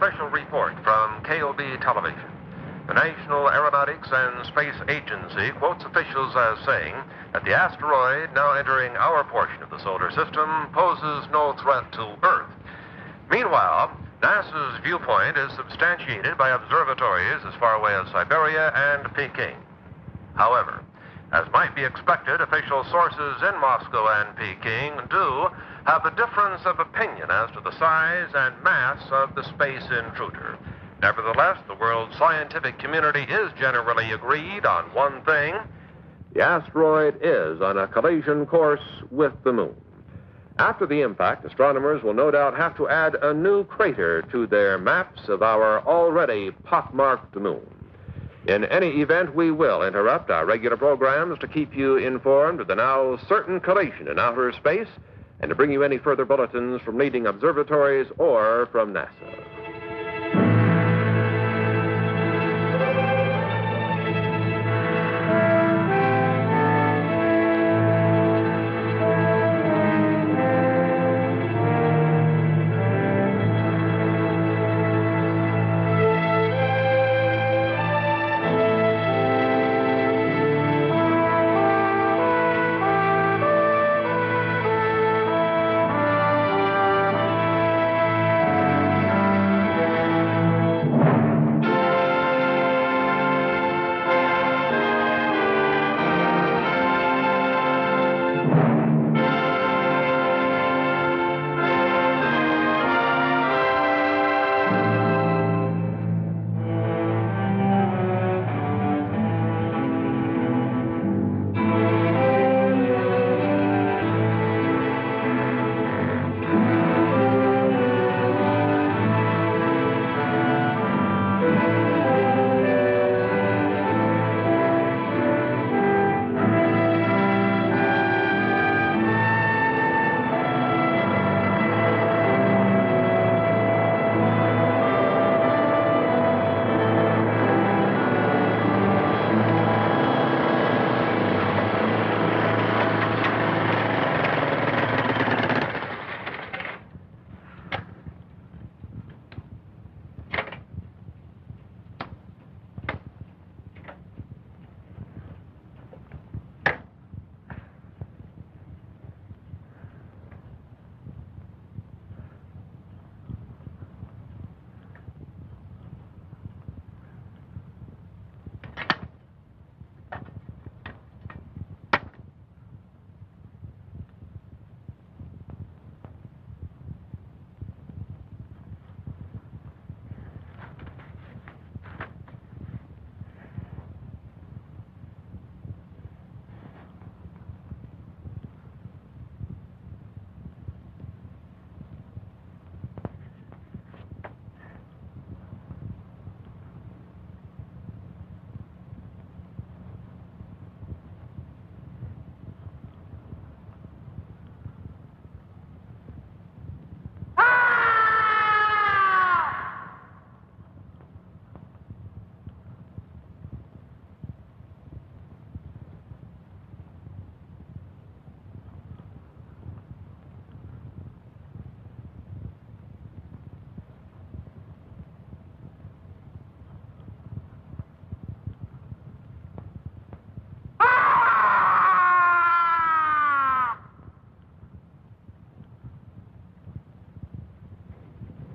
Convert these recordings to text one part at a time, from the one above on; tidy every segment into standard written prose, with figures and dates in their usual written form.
special report from KOB Television. The National Aeronautics and Space Agency quotes officials as saying that the asteroid now entering our portion of the solar system poses no threat to Earth. Meanwhile, NASA's viewpoint is substantiated by observatories as far away as Siberia and Peking. However, as might be expected, official sources in Moscow and Peking do have a difference of opinion as to the size and mass of the space intruder. Nevertheless, the world's scientific community is generally agreed on one thing. The asteroid is on a collision course with the moon. After the impact, astronomers will no doubt have to add a new crater to their maps of our already pockmarked moon. In any event, we will interrupt our regular programs to keep you informed of the now certain collision in outer space and to bring you any further bulletins from leading observatories or from NASA.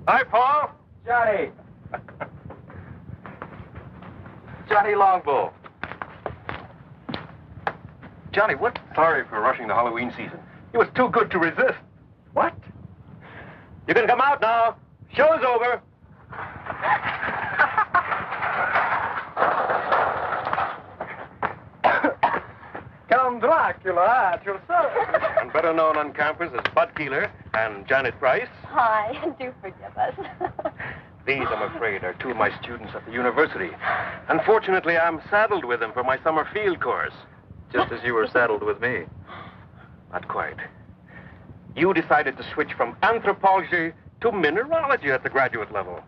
Hi, Paul. Johnny. Johnny Longbow. Johnny, what? Sorry for rushing the Halloween season. It was too good to resist. What? You can come out now. Show's over. Count Dracula at your service. And better known on campus as Bud Keeler and Janet Price. Hi, do forgive us. These, I'm afraid, are two of my students at the university. Unfortunately, I'm saddled with them for my summer field course. Just as you were saddled with me. Not quite. You decided to switch from anthropology to mineralogy at the graduate level.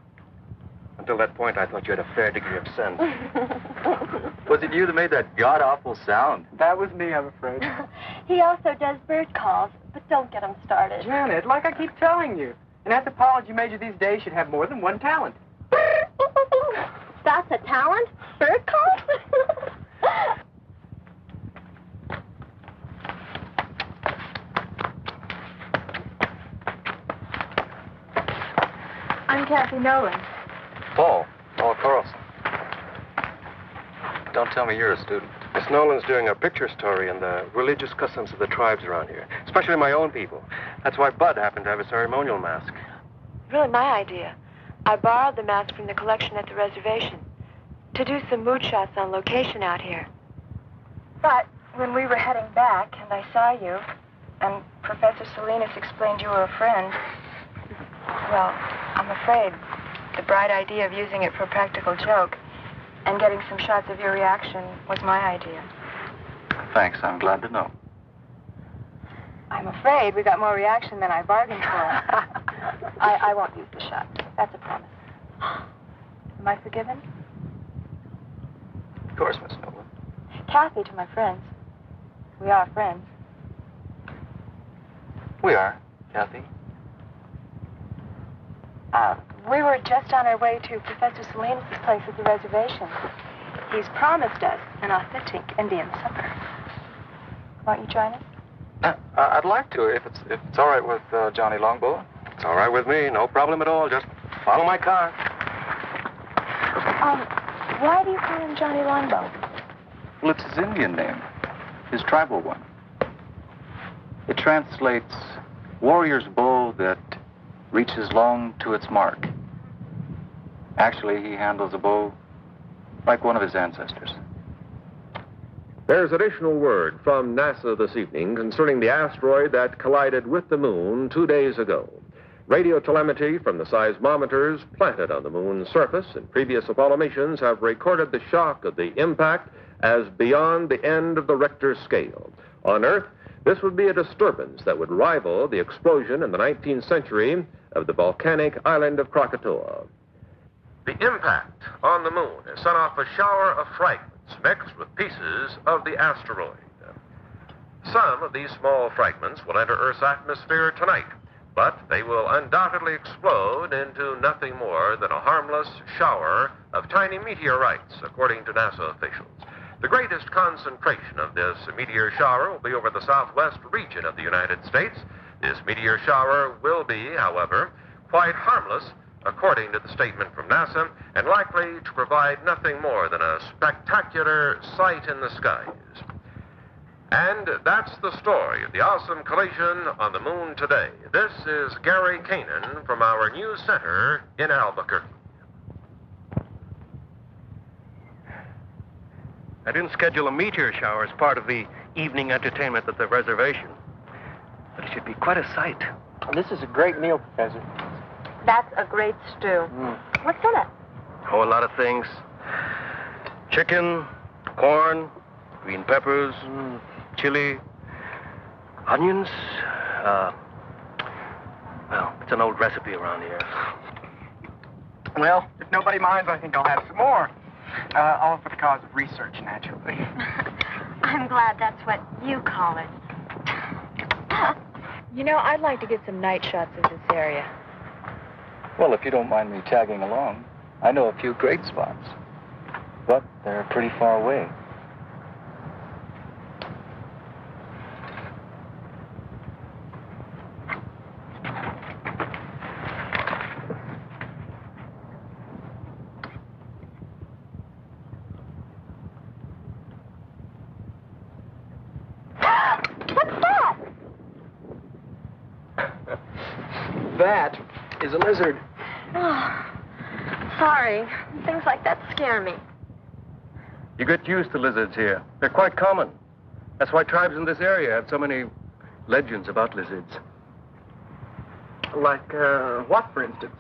Until that point, I thought you had a fair degree of sense. Was it you that made that god-awful sound? That was me, I'm afraid. He also does bird calls, but don't get him started. Janet, like I keep telling you, An anthropology major these days should have more than one talent. That's a talent? Bird call? I'm Kathy Nolan. Paul Carlson. Don't tell me you're a student. Miss Nolan's doing a picture story on the religious customs of the tribes around here, especially my own people. That's why Bud happened to have a ceremonial mask. Really my idea. I borrowed the mask from the collection at the reservation to do some mood shots on location out here. But when we were heading back and I saw you, and Professor Salinas explained you were a friend, well, I'm afraid the bright idea of using it for a practical joke and getting some shots of your reaction was my idea. Thanks, I'm glad to know. I'm afraid we got more reaction than I bargained for. I won't use the shot. That's a promise. Am I forgiven? Of course, Miss Nolan. Kathy to my friends. We are friends. We are, Kathy. We were just on our way to Professor Salinas' place at the reservation. He's promised us an authentic Indian supper. Won't you join us? I'd like to, if it's all right with Johnny Longbow. It's all right with me, no problem at all. Just follow my car. Why do you call him Johnny Longbow? Well, it's his Indian name, his tribal one. It translates warrior's bow that reaches long to its mark. Actually, he handles a bow like one of his ancestors. There's additional word from NASA this evening concerning the asteroid that collided with the moon 2 days ago. Radio telemetry from the seismometers planted on the moon's surface in previous Apollo missions have recorded the shock of the impact as beyond the end of the Richter scale. On Earth, this would be a disturbance that would rival the explosion in the 19th century of the volcanic island of Krakatoa. The impact on the moon has sent off a shower of fragments mixed with pieces of the asteroid. Some of these small fragments will enter Earth's atmosphere tonight, but they will undoubtedly explode into nothing more than a harmless shower of tiny meteorites, according to NASA officials. The greatest concentration of this meteor shower will be over the southwest region of the United States. This meteor shower will be, however, quite harmless, according to the statement from NASA, and likely to provide nothing more than a spectacular sight in the skies. And that's the story of the awesome collision on the moon today. This is Gary Kanan from our news center in Albuquerque. I didn't schedule a meteor shower as part of the evening entertainment at the reservation. But it should be quite a sight. This is a great meal, Professor. That's a great stew. What's in it? Oh, a lot of things. Chicken, corn, green peppers, chili, onions. Well, it's an old recipe around here. Well, if nobody minds, I think I'll have some more. All for the cause of research, naturally. I'm glad that's what you call it. You know, I'd like to get some night shots of this area. Well, if you don't mind me tagging along, I know a few great spots. But they're pretty far away. That is a lizard. Oh, sorry. Things like that scare me. You get used to lizards here. They're quite common. That's why tribes in this area have so many legends about lizards. Like, what, for instance?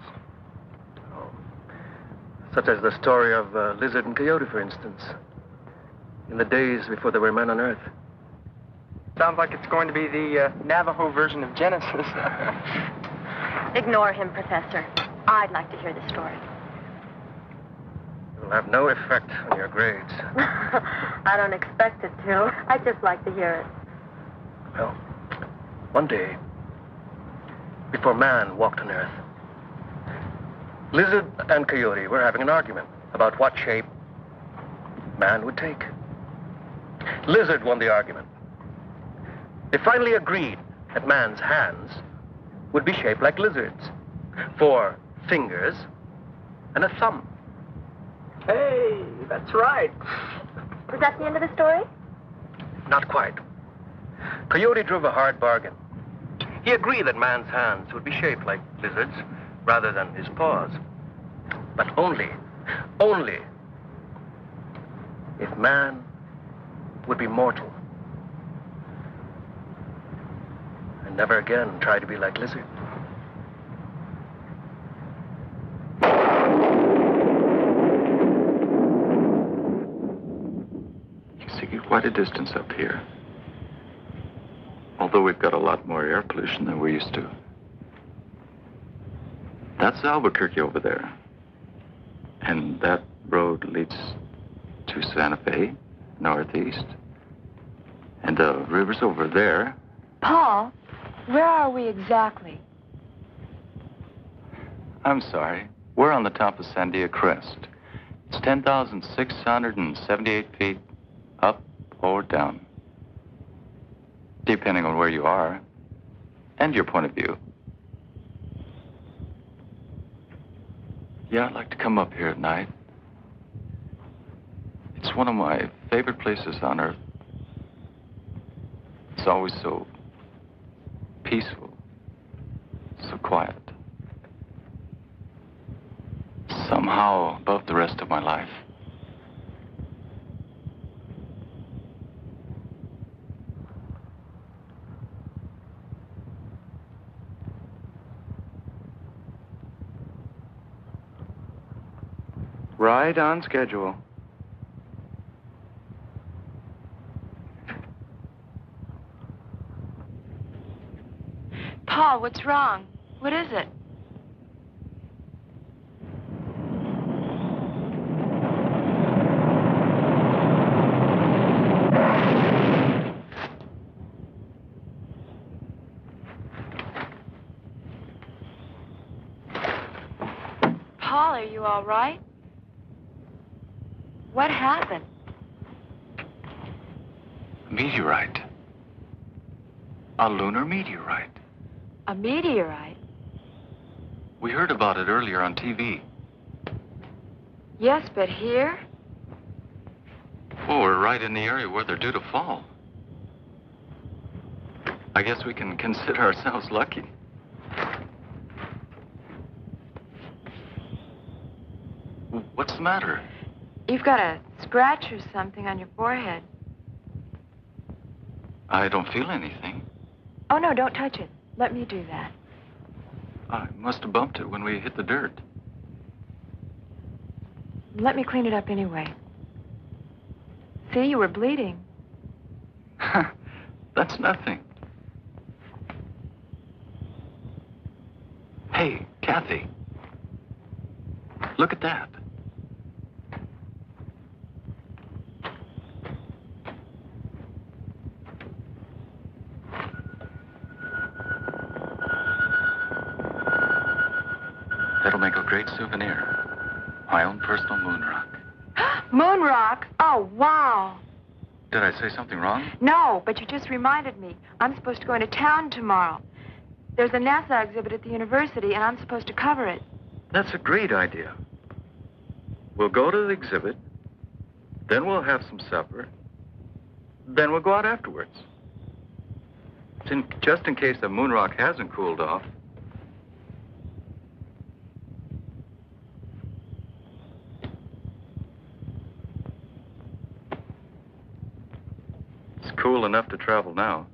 Such as the story of Lizard and Coyote, for instance. In the days before there were men on Earth. Sounds like it's going to be the Navajo version of Genesis. Ignore him, Professor. I'd like to hear the story. It will have no effect on your grades. I don't expect it to. I'd just like to hear it. Well, one day, before man walked on Earth. Lizard and Coyote were having an argument about what shape man would take. Lizard won the argument. They finally agreed that man's hands would be shaped like lizards, 4 fingers and a thumb. Hey, that's right. Was that the end of the story? Not quite. Coyote drove a hard bargain. He agreed that man's hands would be shaped like lizards rather than his paws. But only if man would be mortal and never again try to be like lizard. You see quite a distance up here. Although we've got a lot more air pollution than we used to. That's Albuquerque over there. And that road leads to Santa Fe, northeast. And the river's over there. Paul, where are we exactly? I'm sorry. We're on the top of Sandia Crest. It's 10,678 feet up or down, depending on where you are and your point of view. Yeah, I'd like to come up here at night. It's one of my favorite places on Earth. It's always so peaceful, so quiet. Somehow above the rest of my life. Right on schedule. Paul, what's wrong? What is it? Paul, are you all right? What happened? A meteorite. A lunar meteorite. A meteorite? We heard about it earlier on TV. Yes, but here? Oh, we're right in the area where they're due to fall. I guess we can consider ourselves lucky. What's the matter? You've got a scratch or something on your forehead. I don't feel anything. Oh, no, don't touch it. Let me do that. I must have bumped it when we hit the dirt. Let me clean it up anyway. See, you were bleeding. That's nothing. Hey, Kathy. Look at that. That'll make a great souvenir. My own personal moon rock. Moon rock? Oh, wow. Did I say something wrong? No, but you just reminded me. I'm supposed to go into town tomorrow. There's a NASA exhibit at the university, and I'm supposed to cover it. That's a great idea. We'll go to the exhibit, then we'll have some supper, then we'll go out afterwards. Just in case the moon rock hasn't cooled off. It's cool enough to travel now.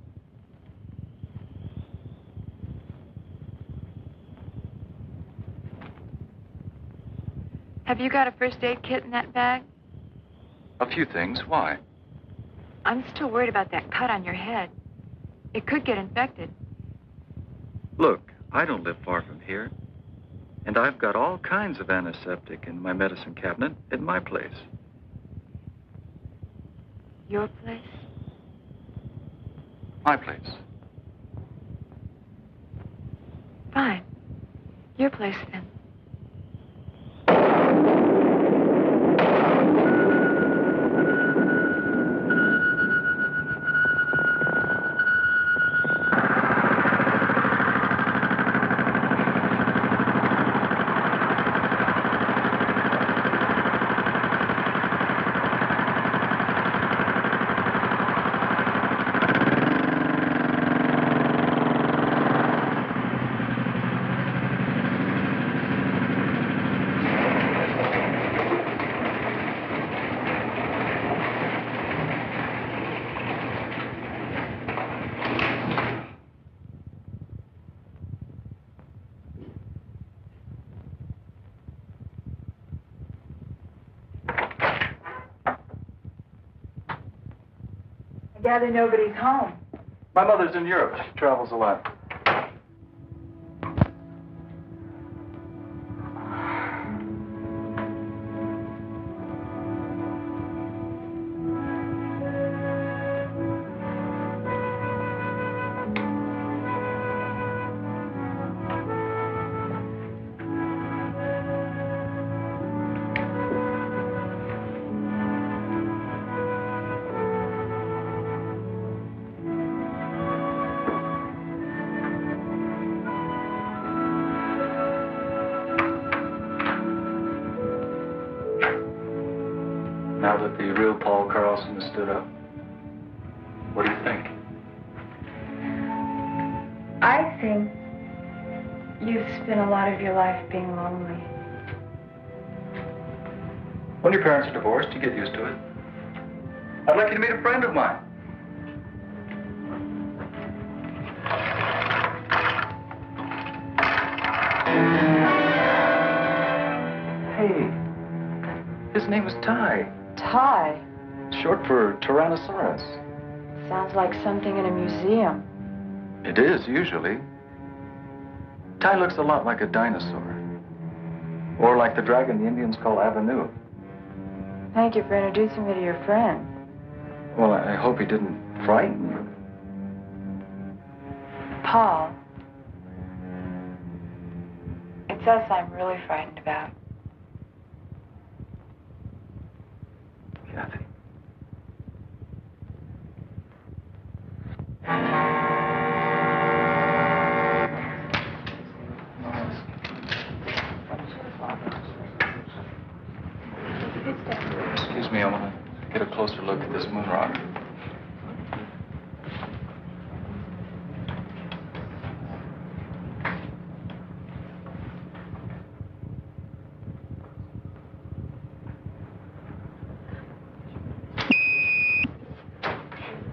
Have you got a first aid kit in that bag? A few things. Why? I'm still worried about that cut on your head. It could get infected. Look, I don't live far from here. And I've got all kinds of antiseptic in my medicine cabinet at my place. Your place? My place. place then. I gather nobody's home. My mother's in Europe. She travels a lot. Now that the real Paul Carlson has stood up, what do you think? I think you've spent a lot of your life being lonely. When your parents are divorced, you get used to it. I'd like you to meet a friend of mine. Hey, his name is Ty. Ty. Short for Tyrannosaurus. Sounds like something in a museum. It is, usually. Ty looks a lot like a dinosaur. Or like the dragon the Indians call Avenue. Thank you for introducing me to your friend. Well, I hope he didn't frighten you. Paul. It's us I'm really frightened about. Kathy. Excuse me, I want to get a closer look at this moon rock.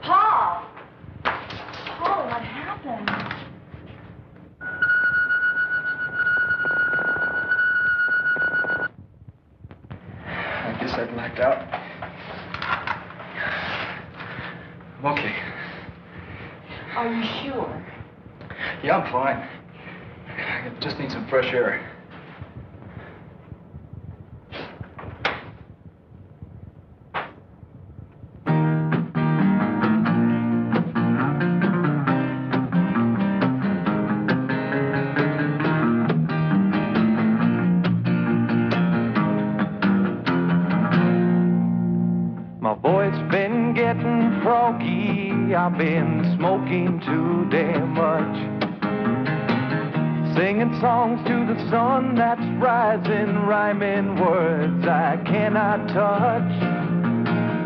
Paul! Paul, what happened? I guess I blacked out. I'm okay. Are you sure? Yeah, I'm fine. I just need some fresh air. My voice been getting froggy. I've been smoking too damn much. Singing songs to the sun that's rising, rhyming words I cannot touch.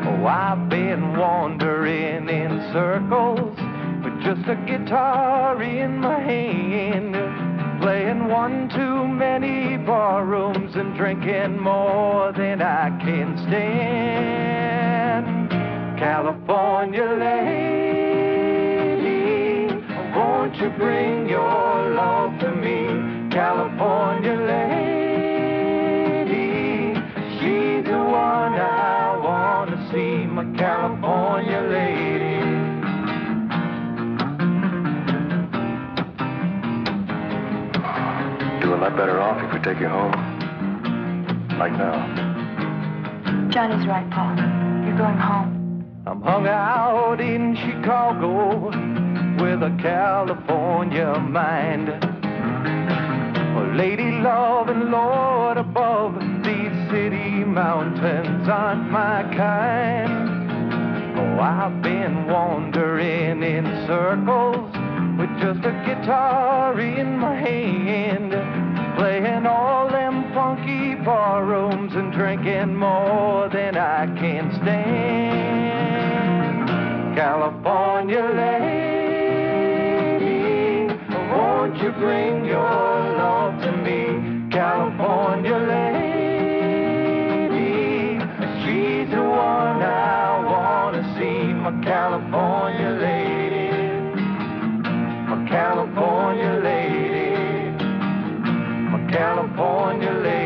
Oh, I've been wandering in circles with just a guitar in my hand, playing one too many bar rooms and drinking more than I can stand. California lady, won't you bring your love to me? California lady, she's the one I want to see, my California lady. Do a lot better off if we take you home. Like now. Johnny's right, Paul. You're going home. I'm hung out in Chicago with a California mind. Lady love and Lord above, these city mountains aren't my kind. Oh, I've been wandering in circles with just a guitar in my hand, playing all them funky bar rooms and drinking more than I can stand. California lady, won't you bring your love to me? California lady, she's the one I wanna see. My California lady, my California lady, my California lady.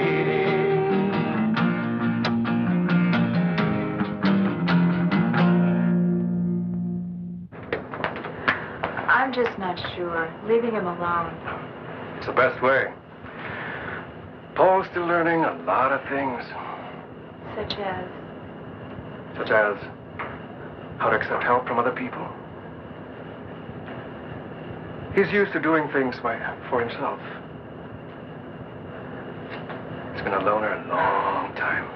I'm just not sure. Leaving him alone. It's the best way. Paul's still learning a lot of things. Such as? Such as how to accept help from other people. He's used to doing things for himself. He's been a loner a long time.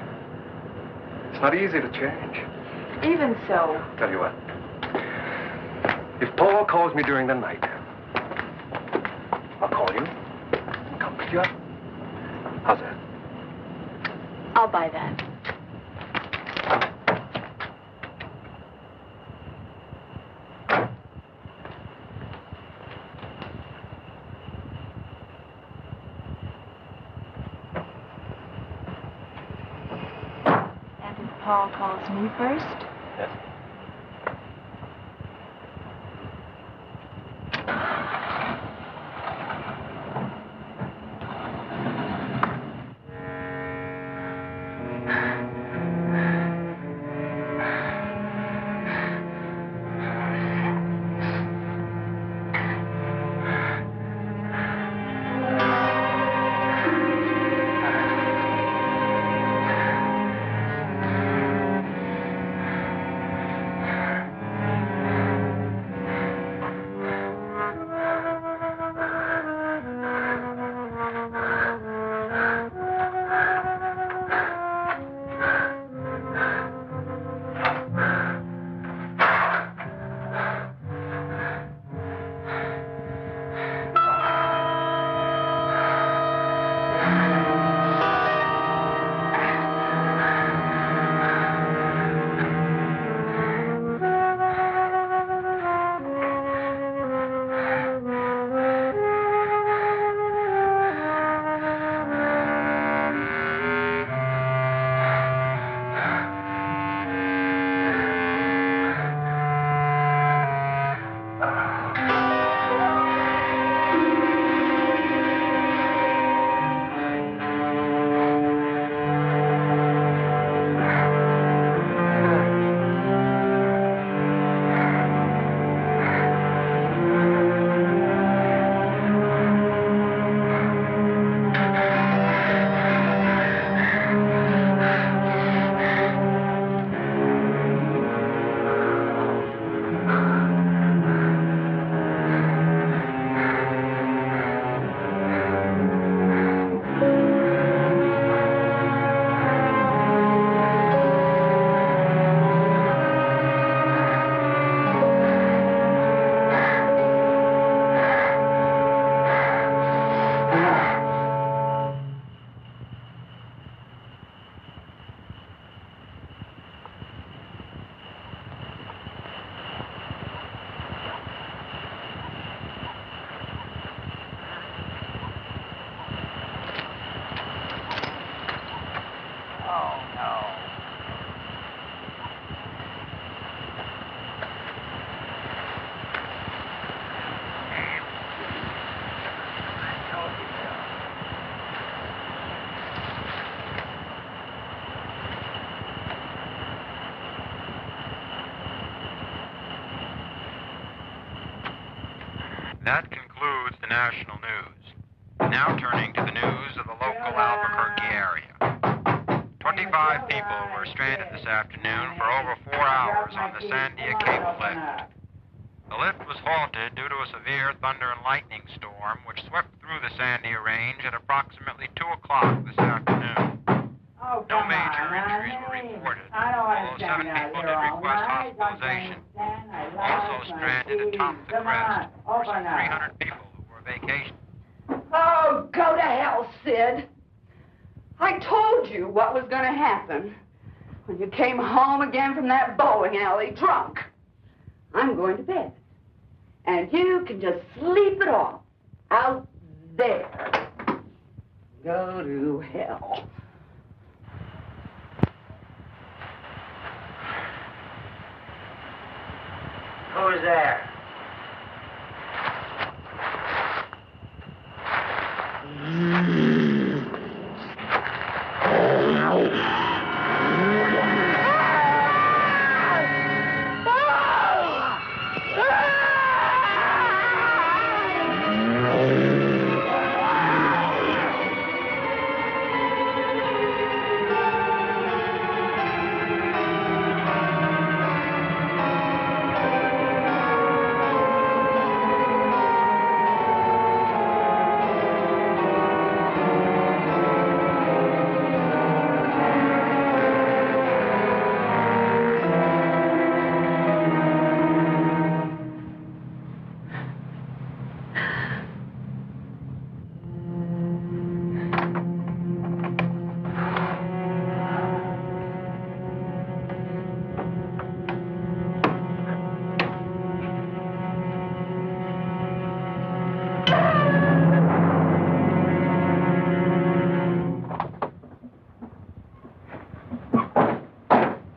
It's not easy to change. Even so. Tell you what. If Paul calls me during the night, I'll call you and come pick you up. How's that? I'll buy that. And if Paul calls me first? Yes. That concludes the national news. Now turning to the news of the local Albuquerque area. 25 people were stranded this afternoon for over 4 hours on the Sandia Cable lift. The lift was halted due to a severe thunder and lightning storm which swept through the Sandia Range at approximately 2 o'clock this afternoon. No major injuries were reported, although 7 people did request hospitalization. Also stranded atop the crest were some 300 people who were vacationing. Oh, go to hell, Sid. I told you what was going to happen when you came home again from that bowling alley drunk. I'm going to bed. And you can just sleep it off out there. Go to hell. Who's there?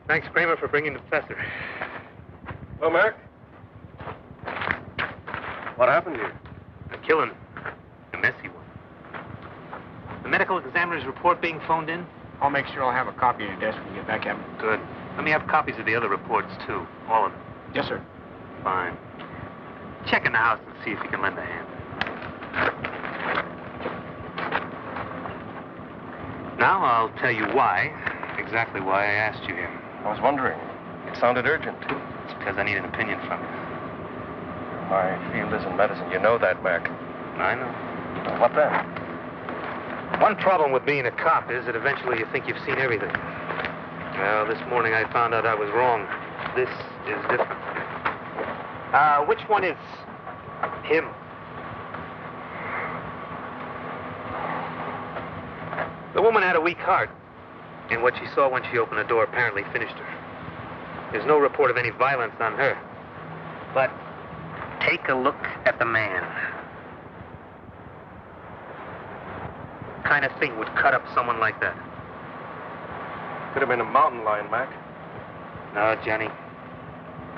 Thanks, Kramer, for bringing the professor. Hello, Mark. What happened here? A killing. A messy one. The medical examiner's report being phoned in? I'll make sure I'll have a copy at your desk when you get back, Captain. Good. Let me have copies of the other reports, too. All of them. Yes, sir. Fine. Check in the house and see if you can lend a hand. Now I'll tell you why. Exactly why I asked you here. I was wondering. It sounded urgent. It's because I need an opinion from you. My field isn't medicine. You know that, Mark. I know. Well, what then? One problem with being a cop is that eventually you think you've seen everything. Well, this morning I found out I was wrong. This is different. Which one is him? The woman had a weak heart, and what she saw when she opened the door apparently finished her. There's no report of any violence on her. But take a look at the man. What kind of thing would cut up someone like that? Could have been a mountain lion, Mac. No, Jenny.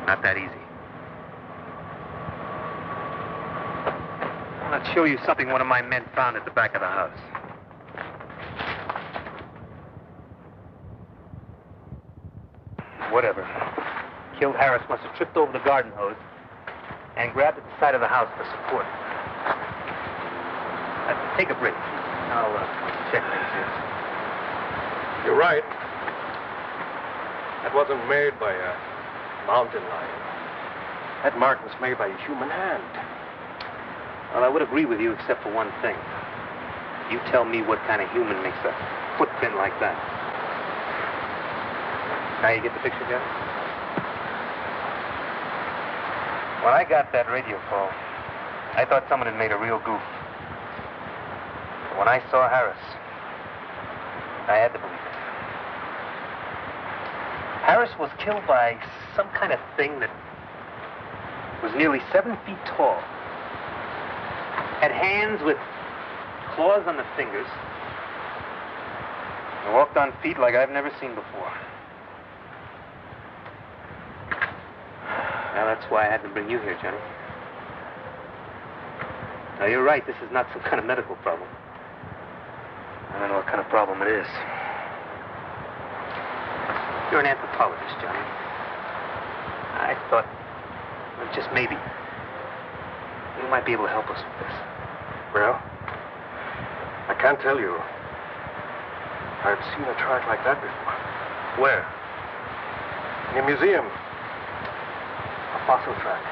Not that easy. I'll show you something one of my men found at the back of the house. Whatever. Killed Harris must have tripped over the garden hose and grabbed at the side of the house for support. Take a break. I'll check things here. You're right. That wasn't made by a mountain lion. That mark was made by a human hand. Well, I would agree with you except for one thing. You tell me what kind of human makes a footprint like that. Now you get the picture, Jeff? When I got that radio call, I thought someone had made a real goof. But when I saw Harris, I had to believe it. Harris was killed by some kind of thing that was nearly 7 feet tall. Had hands with claws on the fingers. And walked on feet like I've never seen before. Now, that's why I had to bring you here, Johnny. Now, you're right. This is not some kind of medical problem. I don't know what kind of problem it is. You're an anthropologist, Johnny. I thought, well, just maybe, you might be able to help us with this. Well, I can't tell you. I've seen a track like that before. Where? In a museum. A fossil track.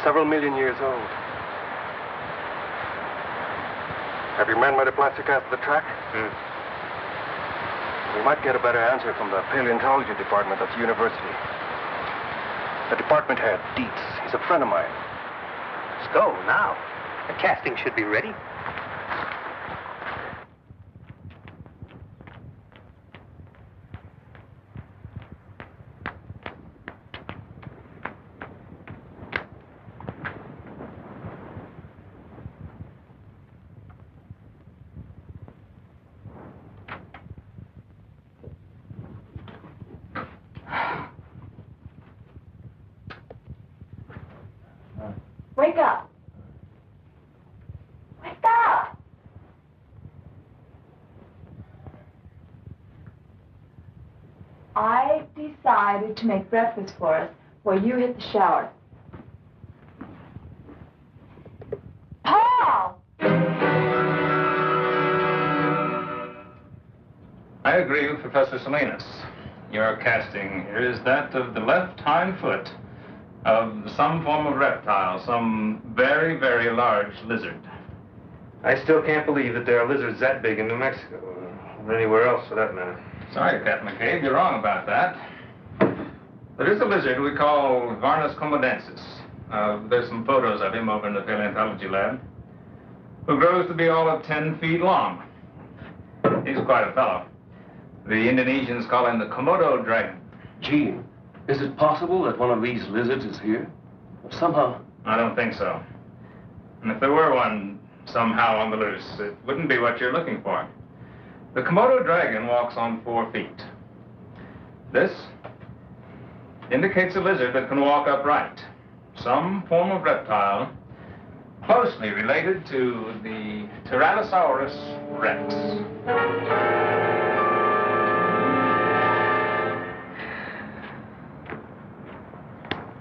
Several million years old. Have your men made a plastic out of the track? We might get a better answer from the paleontology department at the university. The department head, Dietz, he's a friend of mine. Let's go now. The casting should be ready. Wake up. Wake up. I decided to make breakfast for us while you hit the shower. Paul! I agree with Professor Salinas. Your casting here is that of the left hind foot of some form of reptile, some very, very large lizard. I still can't believe that there are lizards that big in New Mexico, or anywhere else for that matter. Sorry, Captain McCabe, you're wrong about that. There is a lizard we call Varnus comodensis. There's some photos of him over in the paleontology lab, who grows to be all of 10 feet long. He's quite a fellow. The Indonesians call him the Komodo dragon. Gee, is it possible that one of these lizards is here? Somehow. I don't think so. And if there were one somehow on the loose, it wouldn't be what you're looking for. The Komodo dragon walks on 4 feet. This indicates a lizard that can walk upright. Some form of reptile closely related to the Tyrannosaurus rex.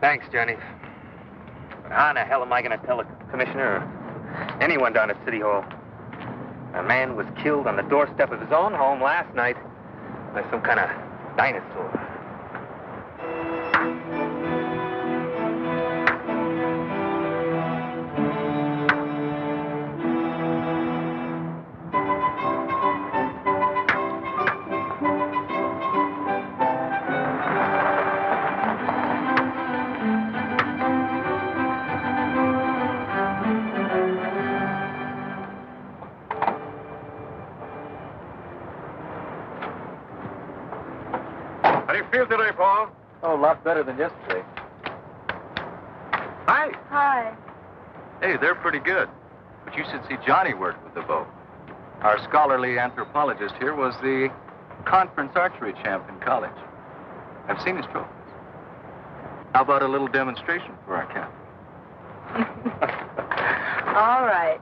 Thanks, Johnny. But how in the hell am I going to tell the commissioner or anyone down at City Hall? A man was killed on the doorstep of his own home last night by some kind of dinosaur. How do you feel today, Paul? Oh, a lot better than yesterday. Hi. Hi. Hey, they're pretty good. But you should see Johnny work with the bow. Our scholarly anthropologist here was the conference archery champ in college. I've seen his trophies. How about a little demonstration for our captain? All right.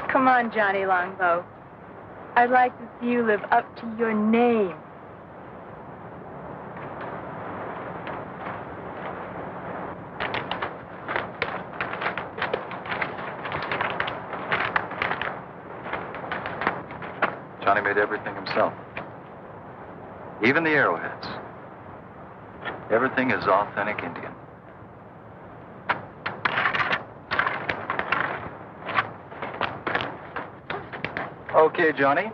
Come on, Johnny Longbow. I'd like to see you live up to your name. Johnny made everything himself. Even the arrowheads. Everything is authentic Indian. Okay, Johnny.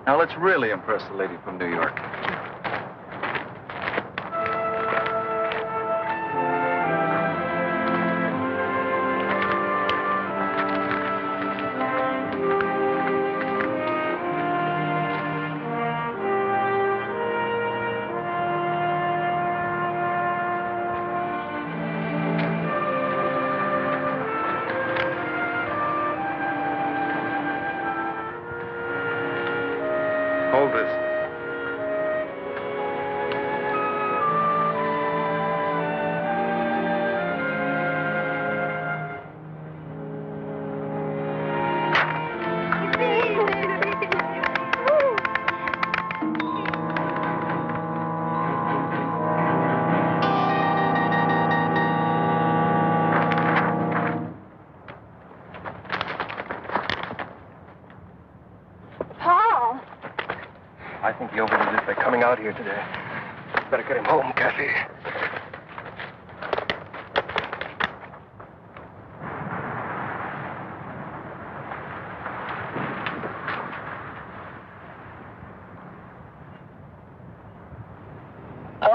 Now let's really impress the lady from New York. Hold this. Paul! I think he overdid it by coming out here today. Better get him home, Kathy.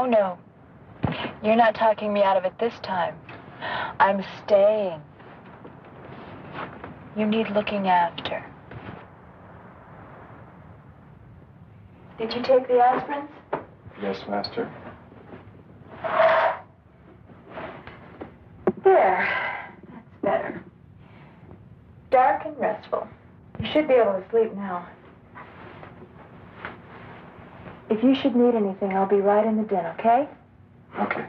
Oh, no. You're not talking me out of it this time. I'm staying. You need looking after. Did you take the aspirins? Yes, Master. There. That's better. Dark and restful. You should be able to sleep now. If you should need anything, I'll be right in the den, okay? Okay.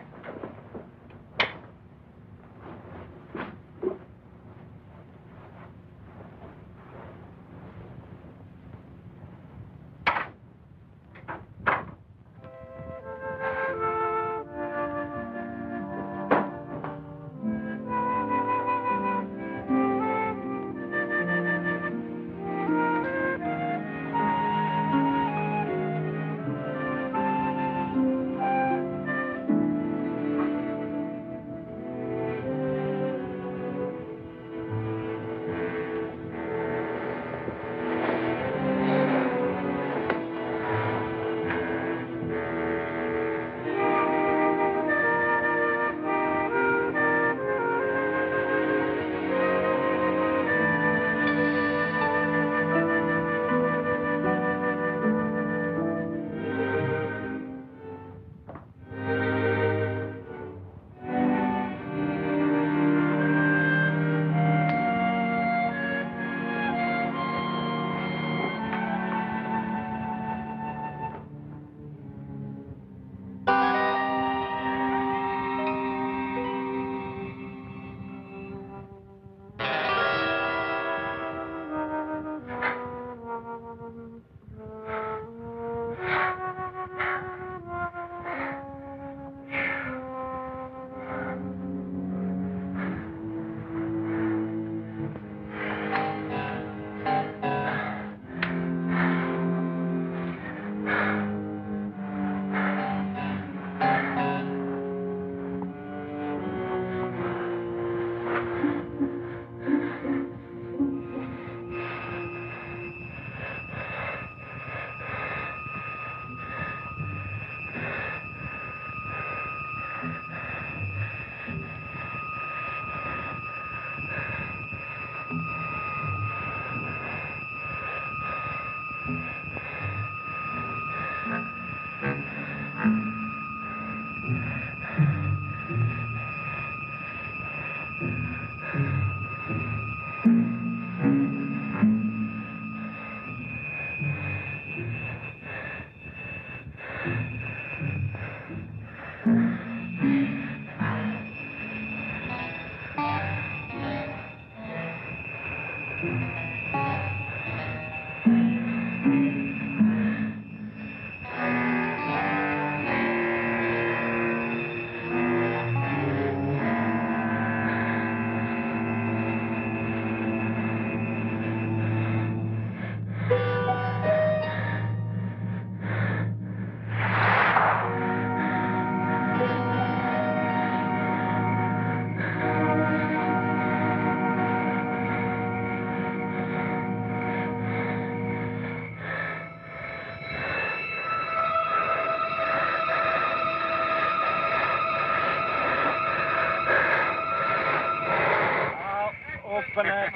open it.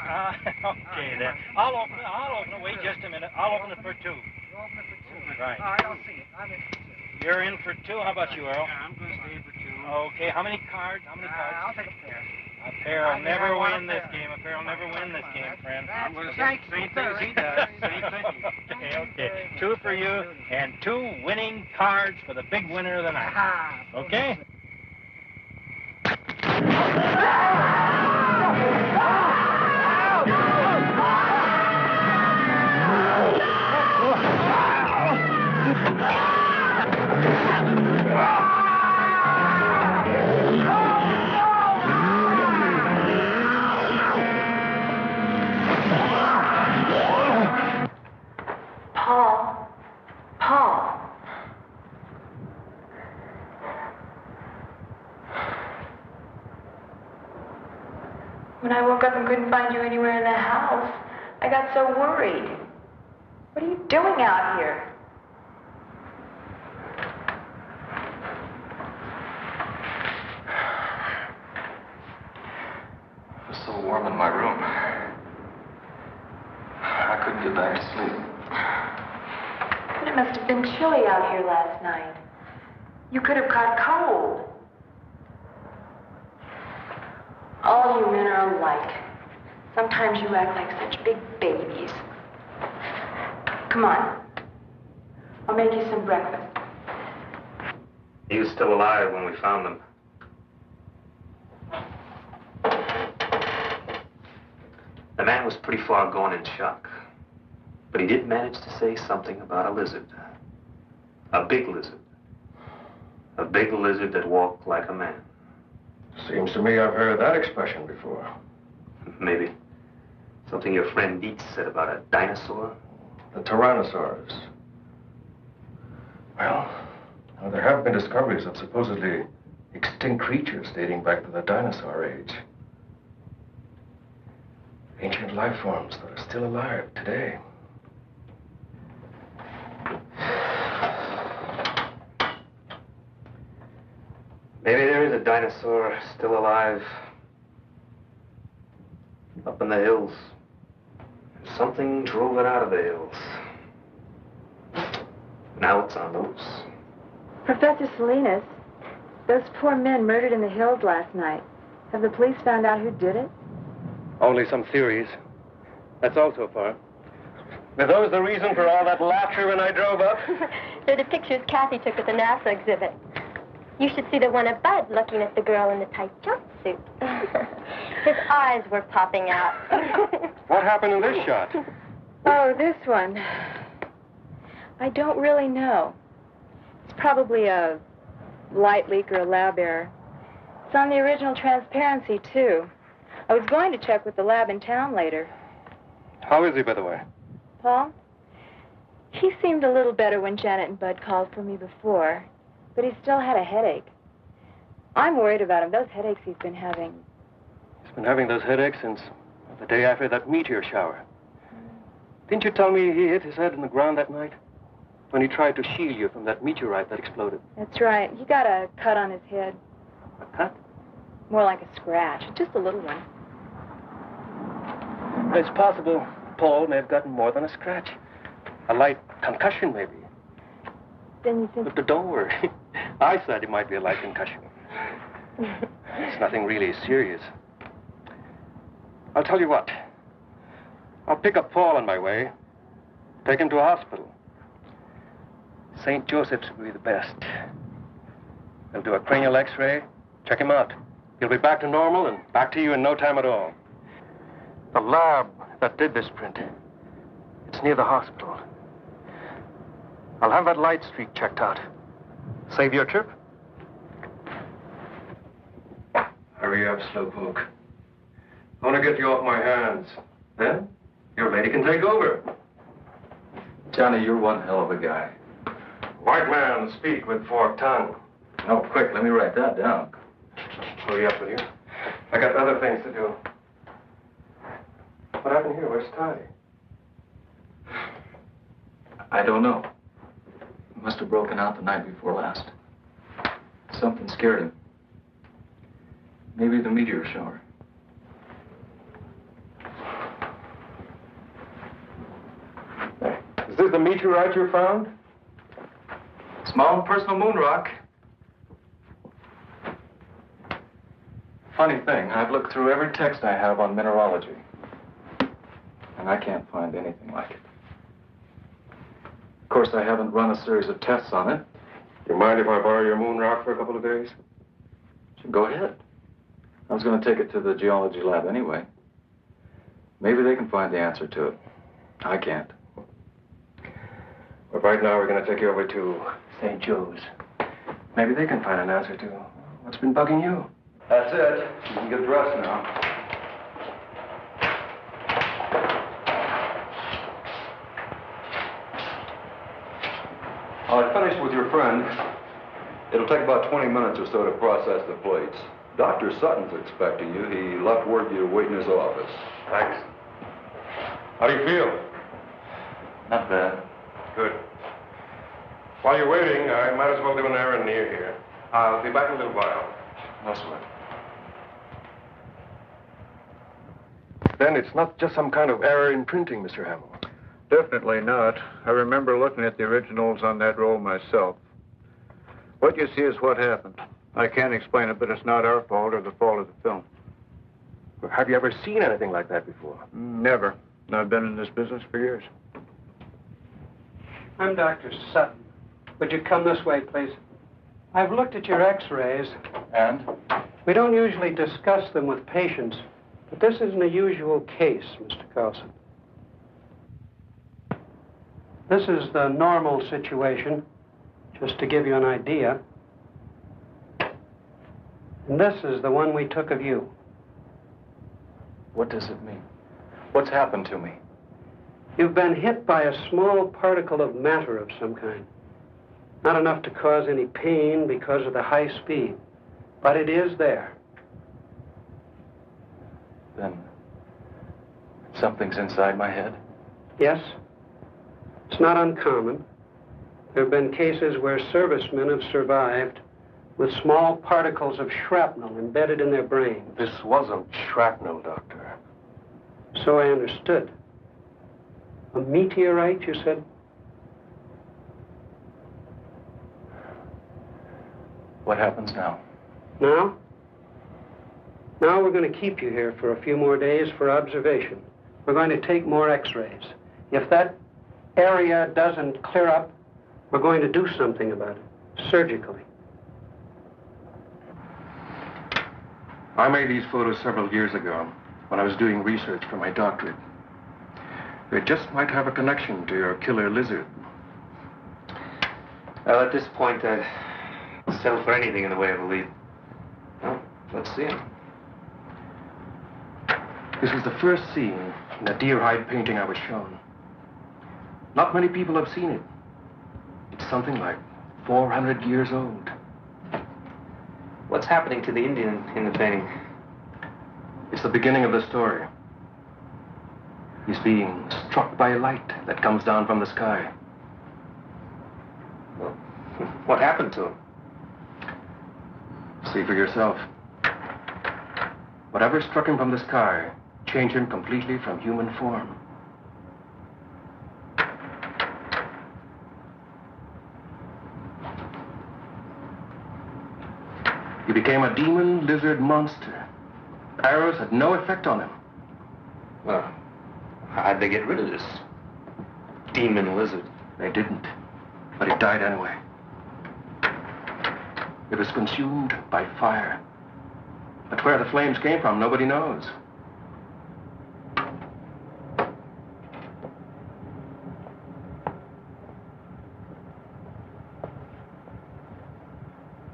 Okay, then. I'll open it. I'll open it. Wait just a minute. I'll open it for two. You open it for two. Right. All right, I'll see it. I'm in for two. You're in for two. How about you, Earl? Yeah, I'm going to stay for two. Okay, how many cards? How many cards? I'll take a pair. A pair will never win this game. A pair will never win this game, friend. I'm going to say same thing as he does. Same thing. Okay. Two for you and two winning cards for the big winner of the night. Okay? Paul. When I woke up and couldn't find you anywhere in the house, I got so worried. What are you doing out here? was so warm in my room. I couldn't get back to sleep. But it must have been chilly out here last night. You could have caught cold. All you men are alike. Sometimes you act like such big babies. Come on. I'll make you some breakfast. He was still alive when we found them. The man was pretty far gone in shock. But he did manage to say something about a lizard. A big lizard. A big lizard that walked like a man. Seems to me I've heard that expression before. Maybe. Something your friend Dietz said about a dinosaur? The Tyrannosaurus. Well, now there have been discoveries of supposedly extinct creatures dating back to the dinosaur age. Ancient life forms that are still alive today. Maybe there is a dinosaur still alive. Up in the hills. Something drove it out of the hills. Now it's on the loose. Professor Salinas, those poor men murdered in the hills last night. Have the police found out who did it? Only some theories. That's all so far. Were those the reason for all that laughter when I drove up? They're the pictures Kathy took at the NASA exhibit. You should see the one of Bud looking at the girl in the tight jumpsuit. His eyes were popping out. What happened in this shot? Oh, this one. I don't really know. It's probably a light leak or a lab error. It's on the original transparency, too. I was going to check with the lab in town later. How is he, by the way? Paul? He seemed a little better when Janet and Bud called for me before, but he still had a headache. I'm worried about him. Those headaches he's been having. He's been having those headaches since the day after that meteor shower. Didn't you tell me he hit his head in the ground that night? When he tried to shield you from that meteorite that exploded. That's right. He got a cut on his head. A cut? More like a scratch. Just a little one. It's possible Paul may have gotten more than a scratch. A light concussion, maybe. Then you think... But don't worry. I said it might be a light concussion. It's nothing really serious. I'll tell you what. I'll pick up Paul on my way. Take him to a hospital. St. Joseph's will be the best. They'll do a cranial x-ray, check him out. He'll be back to normal and back to you in no time at all. The lab that did this print, it's near the hospital. I'll have that light streak checked out. Save your trip. Hurry up, Slowpoke. I want to get you off my hands. Then, your lady can take over. Johnny, you're one hell of a guy. White man, speak with forked tongue. Oh, quick, let me write that down. Hurry up with you. I got other things to do. What happened here? Where's Ty? I don't know. He must have broken out the night before last. Something scared him. Maybe the meteor shower. Hey, is this the meteorite you found? It's my own personal moon rock. Funny thing, I've looked through every text I have on mineralogy. And I can't find anything like it. Of course, I haven't run a series of tests on it. You mind if I borrow your moon rock for a couple of days? Go ahead. I was going to take it to the geology lab anyway. Maybe they can find the answer to it. I can't. But right now, we're going to take you over to St. Joe's. Maybe they can find an answer to what's been bugging you. That's it. You can get dressed now. I finished with your friend. It'll take about 20 minutes or so to process the plates. Dr. Sutton's expecting you. He left word you to wait in his office. Thanks. How do you feel? Not bad. Good. While you're waiting, I might as well do an errand near here. I'll be back in a little while. No sweat. Then it's not just some kind of error in printing, Mr. Hamill. Definitely not. I remember looking at the originals on that roll myself. What you see is what happened. I can't explain it, but it's not our fault or the fault of the film. Have you ever seen anything like that before? Never. I've been in this business for years. I'm Dr. Sutton. Would you come this way, please? I've looked at your x-rays. And? We don't usually discuss them with patients, but this isn't a usual case, Mr. Carlson. This is the normal situation, just to give you an idea. And this is the one we took of you. What does it mean? What's happened to me? You've been hit by a small particle of matter of some kind. Not enough to cause any pain because of the high speed, but it is there. Then something's inside my head? Yes. It's not uncommon. There have been cases where servicemen have survived with small particles of shrapnel embedded in their brain. This wasn't shrapnel, Doctor. So I understood. A meteorite, you said? What happens now? Now? Now we're going to keep you here for a few more days for observation. We're going to take more x-rays. If that area doesn't clear up, we're going to do something about it, surgically. I made these photos several years ago when I was doing research for my doctorate. They just might have a connection to your killer lizard. Well, at this point, I'd settle for anything in the way of a lead. Well, let's see him. This was the first scene in a deer hide painting I was shown. Not many people have seen it. It's something like 400 years old. What's happening to the Indian in the painting? It's the beginning of the story. He's being struck by a light that comes down from the sky. Well, what happened to him? See for yourself. Whatever struck him from the sky changed him completely from human form. He became a demon lizard monster. Arrows had no effect on him. Well, how'd they get rid of this demon lizard? They didn't, but it died anyway. It was consumed by fire. But where the flames came from, nobody knows.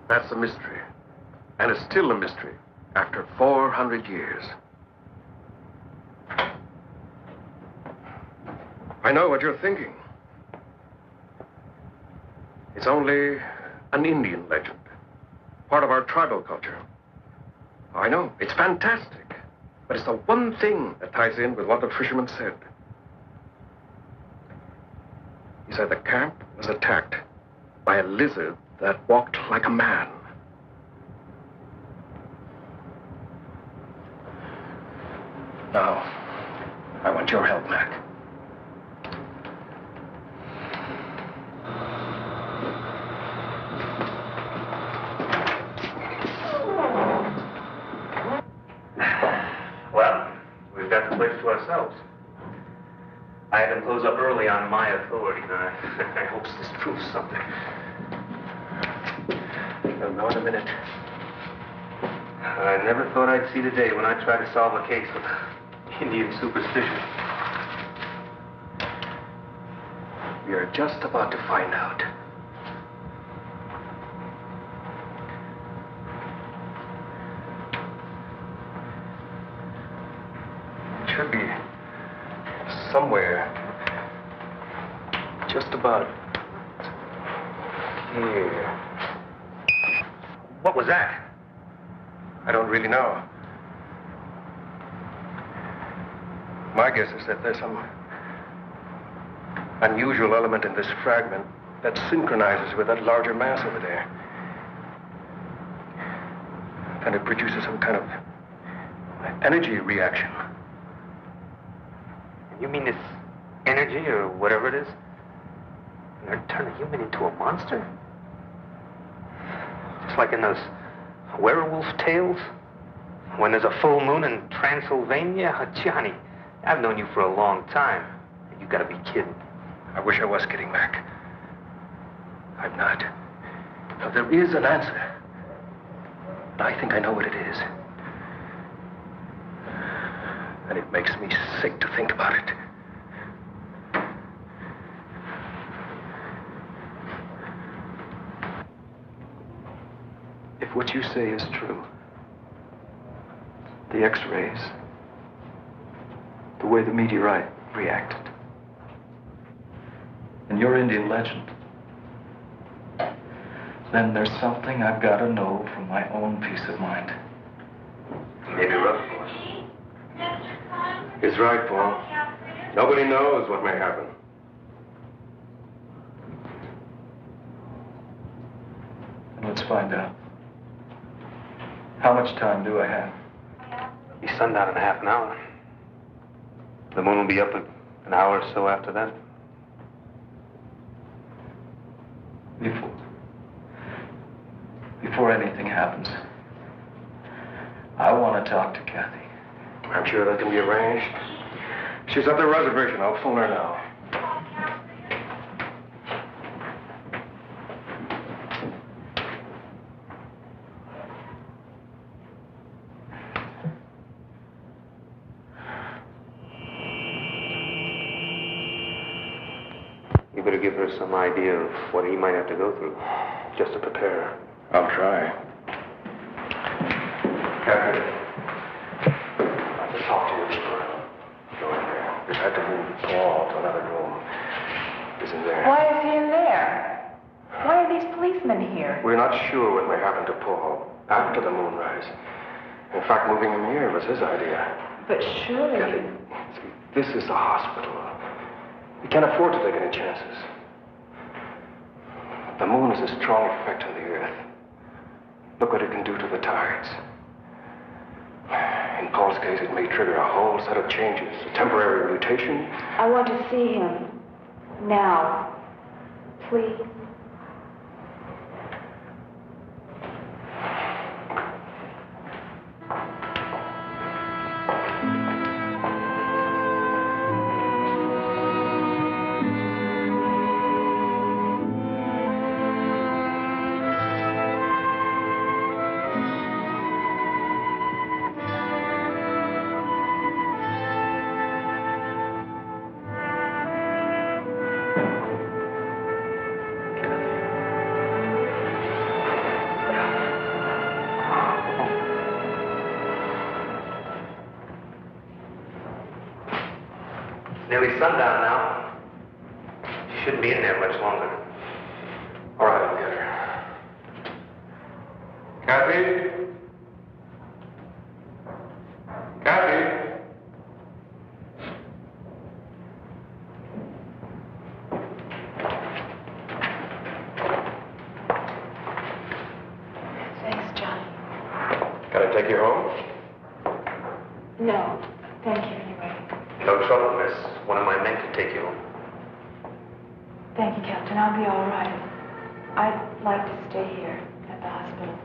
That's a mystery. And it's still a mystery after 400 years. I know what you're thinking. It's only an Indian legend, part of our tribal culture. I know, it's fantastic, but it's the one thing that ties in with what the fisherman said. He said the camp was attacked by a lizard that walked like a man. Now, I want your help, Mac. Well, we've got the place to ourselves. I had them close up early on my authority, and I hope this proves something. We'll know in a minute. I never thought I'd see the day when I try to solve a case with Indian superstition. We are just about to find out. It should be somewhere just about here. What was that? I don't really know. My guess is that there's some unusual element in this fragment that synchronizes with that larger mass over there. And it produces some kind of energy reaction. You mean this energy or whatever it is? They're turning a human into a monster? Just like in those werewolf tales? When there's a full moon in Transylvania? Johnny, I've known you for a long time. You gotta be kidding. I wish I was kidding, Mac. I'm not. Now, there is an answer. And I think I know what it is. And it makes me sick to think about it. If what you say is true, the X-rays, the way the meteorite reacted, and your Indian legend, then there's something I've got to know for my own peace of mind. Maybe rough, boy. He's right, Paul. Nobody knows what may happen. And let's find out. How much time do I have? Be sundown in half an hour. The moon will be up an hour or so after that. Before anything happens, I want to talk to Kathy. I'm sure that can be arranged. She's at the reservation. I'll phone her now. You better give her some idea of what he might have to go through, just to prepare her. I'll try. Captain, I have to talk to you before I go in there. We've had to move Paul to another room. He's in there. Why is he in there? Why are these policemen here? We're not sure what may happen to Paul after the moonrise. In fact, moving him here was his idea. But surely... Kathy, see, this is a hospital. We can't afford to take any chances. The moon is a strong effect on the Earth. Look what it can do to the tides. In Paul's case, it may trigger a whole set of changes, a temporary mutation. I want to see him. Now. Please. Nearly sundown now. She shouldn't be in there much longer. All right, I'll get her. Kathy? Kathy? Thanks, Johnny. Can I take you home? No, thank you anyway. No trouble, miss. One of my men can take you home. Thank you, Captain. I'll be all right. I'd like to stay here at the hospital.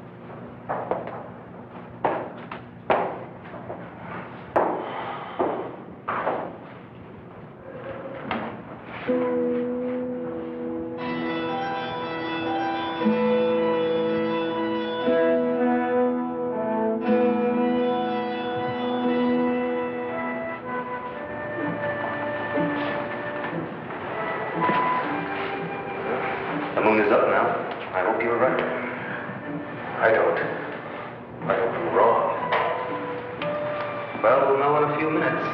The moon is up now. I hope you were right. I don't. I hope I'm wrong. Well, we'll know in a few minutes.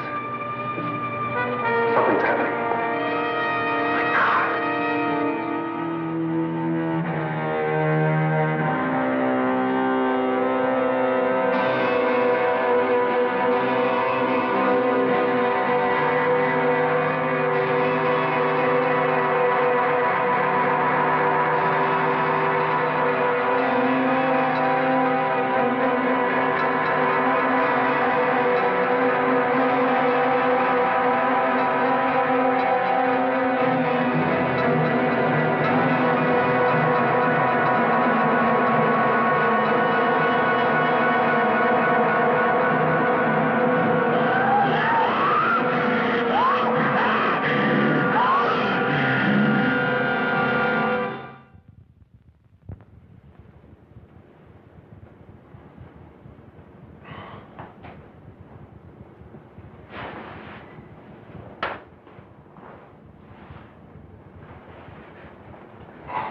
Something's happening.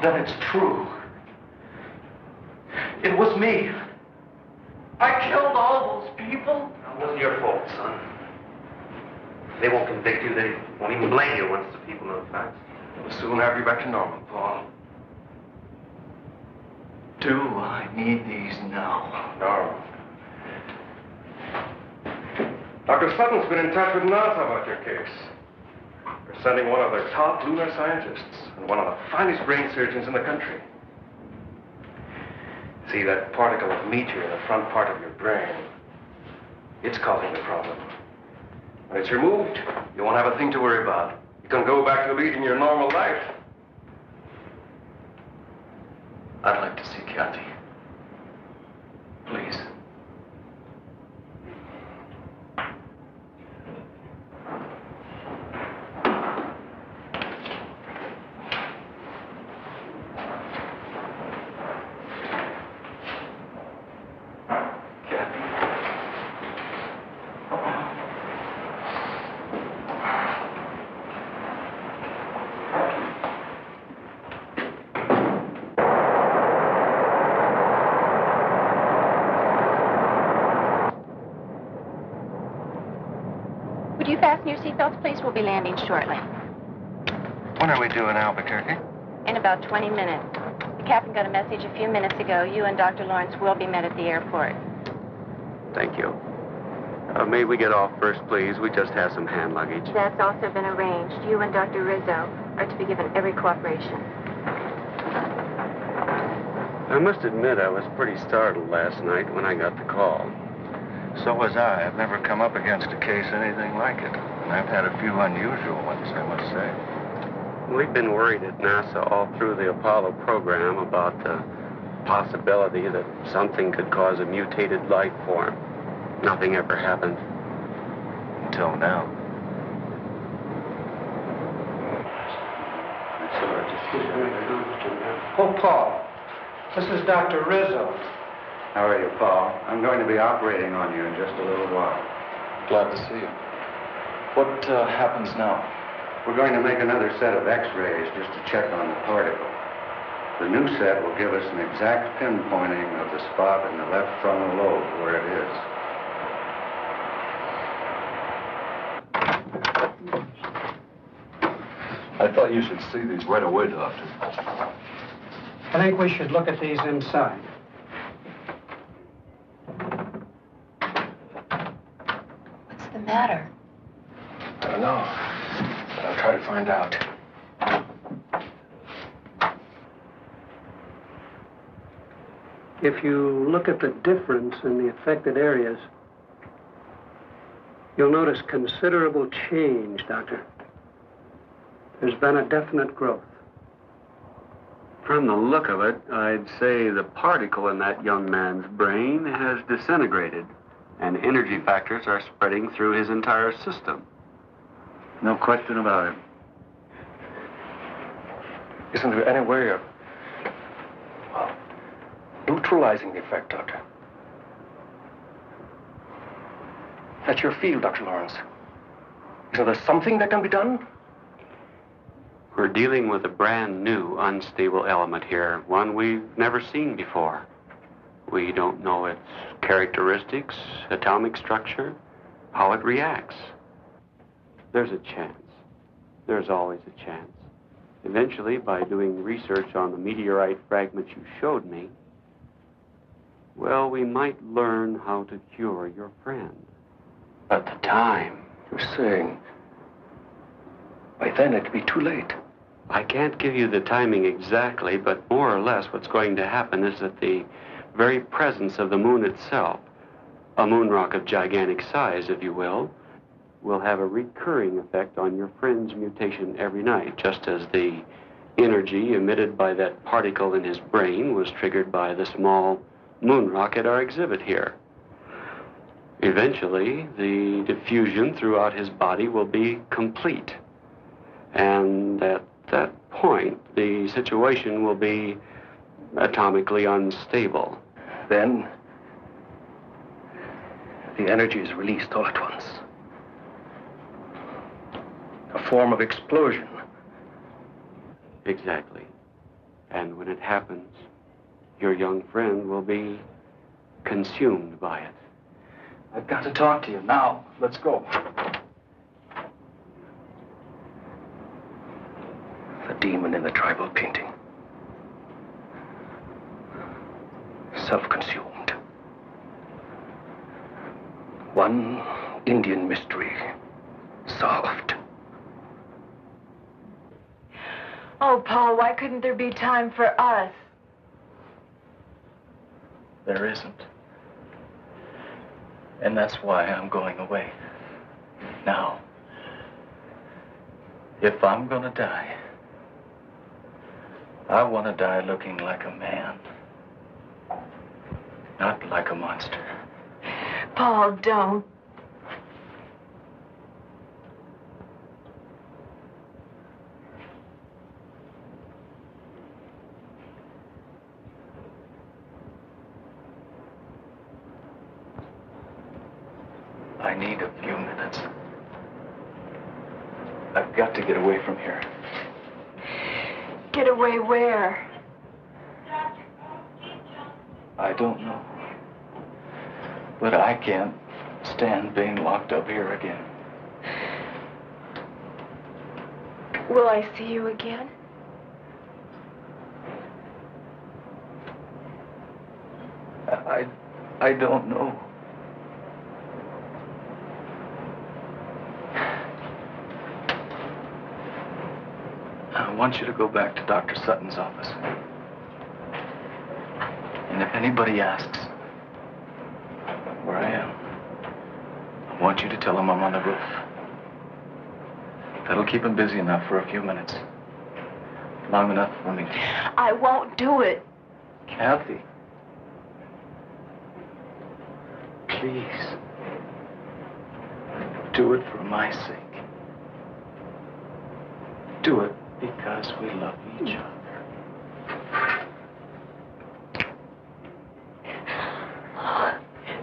Then it's true. It was me. I killed all those people. It wasn't your fault, son. They won't convict you. They won't even blame you once the people know the facts. We'll soon have you back to normal, Paul. Do I need these now? No. Dr. Sutton's been in touch with NASA about your case. They're sending one of their top lunar scientists and one of the finest brain surgeons in the country. See, that particle of meteor in the front part of your brain, it's causing the problem. When it's removed, you won't have a thing to worry about. You can go back to leading your normal life. I'd like to see Kathy. Please. Would you fasten your seatbelts, please? We'll be landing shortly. When are we due in Albuquerque? In about 20 minutes. The captain got a message a few minutes ago. You and Dr. Lawrence will be met at the airport. Thank you. May we get off first, please? We just have some hand luggage. That's also been arranged. You and Dr. Rizzo are to be given every cooperation. I must admit I was pretty startled last night when I got the call. So was I. I've never come up against a case anything like it. And I've had a few unusual ones, I must say. We've been worried at NASA all through the Apollo program about the possibility that something could cause a mutated life form. Nothing ever happened. Until now. Oh, Paul, this is Dr. Rizzo. How are you, Paul? I'm going to be operating on you in just a little while. Glad to see you. What happens now? We're going to make another set of x-rays just to check on the particle. The new set will give us an exact pinpointing of the spot in the left frontal lobe where it is. I thought you should see these right away, Doctor. I think we should look at these inside. What's the matter? I don't know, but I'll try to find out. If you look at the difference in the affected areas, you'll notice considerable change, Doctor. There's been a definite growth. From the look of it, I'd say the particle in that young man's brain has disintegrated, and energy factors are spreading through his entire system. No question about it. Isn't there any way of, well, neutralizing the effect, Doctor? That's your field, Dr. Lawrence. Isn't there something that can be done? We're dealing with a brand new unstable element here, one we've never seen before. We don't know its characteristics, atomic structure, how it reacts. There's a chance. There's always a chance. Eventually, by doing research on the meteorite fragment you showed me, well, we might learn how to cure your friend. But the time... You're saying by then it could be too late. I can't give you the timing exactly, but more or less what's going to happen is that the very presence of the moon itself, a moon rock of gigantic size, if you will have a recurring effect on your friend's mutation every night, just as the energy emitted by that particle in his brain was triggered by the small moon rock at our exhibit here. Eventually, the diffusion throughout his body will be complete. And at that point, the situation will be atomically unstable. Then the energy is released all at once. A form of explosion. Exactly. And when it happens, your young friend will be consumed by it. I've got to talk to you now. Let's go. The demon in the tribal painting. Self-consumed. One Indian mystery solved. Oh, Paul, why couldn't there be time for us? There isn't. And that's why I'm going away. Now, if I'm gonna die, I want to die looking like a man, not like a monster. Paul, don't. I need a few minutes. I've got to get away from here. Get away where? I don't know. But I can't stand being locked up here again. Will I see you again? I don't know. I want you to go back to Dr. Sutton's office. And if anybody asks where I am, I want you to tell them I'm on the roof. That'll keep him busy enough for a few minutes. Long enough for me. I won't do it. Kathy. Please. Do it for my sake. Do it because we love each other.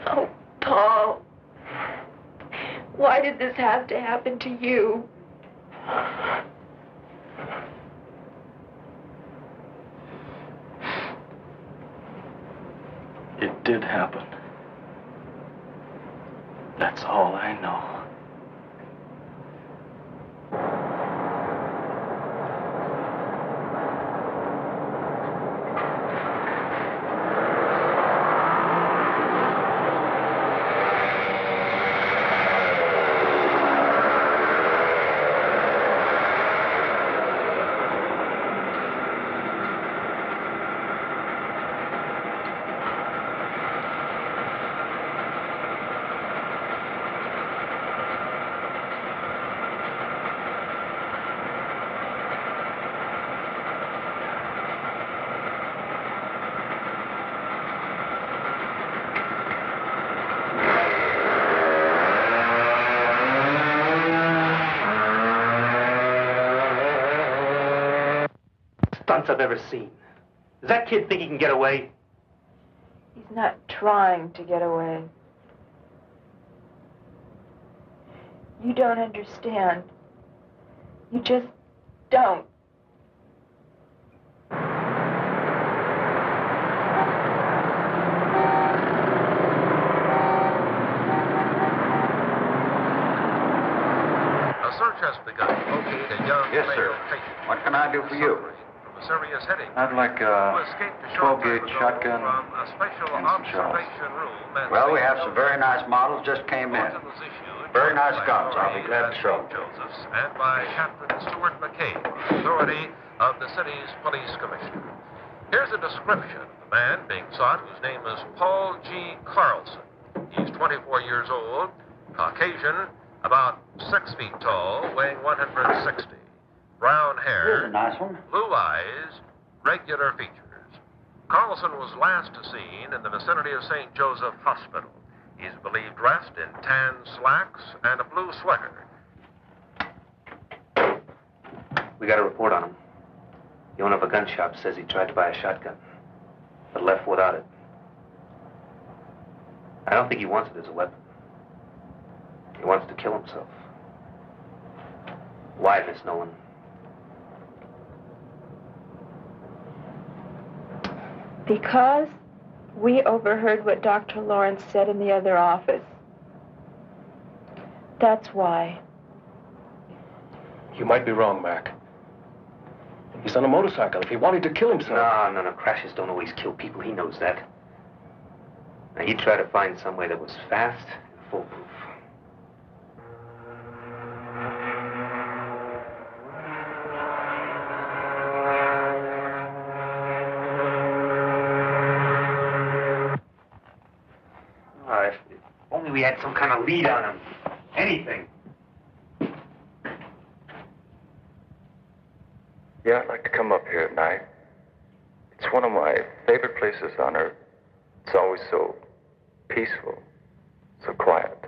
Oh, Paul. Why did this have to happen to you? It did happen. That's all I know. I've ever seen. Does that kid think he can get away? He's not trying to get away. You don't understand. You just don't. A search has begun to locate a young Yes, sir. male patient. What can I do for you? A serious headache. I'd like a 12-gauge shotgun from a special and some shells. observation room at Well, we St. have some very nice models just came in. Very nice guns. I'll be glad to show them. Joseph's and by Captain Stuart McCabe, authority of the city's police commissioner. Here's a description of the man being sought, whose name is Paul G. Carlson. He's 24 years old, Caucasian, about 6 feet tall, weighing 160. Brown hair, Here's a nice one. blue eyes, regular features. Carlson was last seen in the vicinity of St. Joseph Hospital. He's believed dressed in tan slacks and a blue sweater. We got a report on him. The owner of a gun shop says he tried to buy a shotgun, but left without it. I don't think he wants it as a weapon. He wants to kill himself. Why, Miss Nolan? Because we overheard what Dr. Lawrence said in the other office. That's why. You might be wrong, Mac. He's on a motorcycle. If he wanted to kill himself... No. Crashes don't always kill people. He knows that. Now, he tried to find some way that was fast and foolproof. If only we had some kind of lead on him. Anything. Yeah, I'd like to come up here at night. It's one of my favorite places on Earth. It's always so peaceful, so quiet.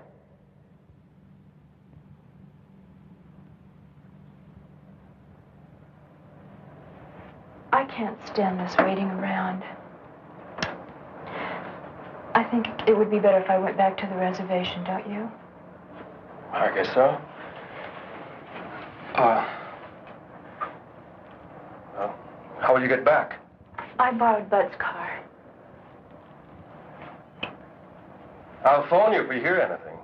I can't stand this waiting around. I think it would be better if I went back to the reservation, don't you? I guess so. Well, how will you get back? I borrowed Bud's car. I'll phone you if we hear anything.